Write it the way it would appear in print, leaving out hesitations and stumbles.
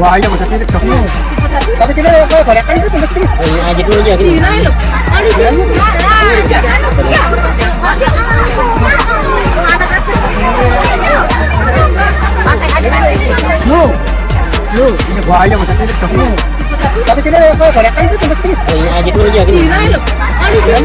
bahaya masa titik tuh. Tapi kita kalau korekan itu penting. Aja dulu ya gini. Lu, Ini bahaya masa titik tuh. Tapi kita kalau korekan itu penting. aja dulu ya gini. Ini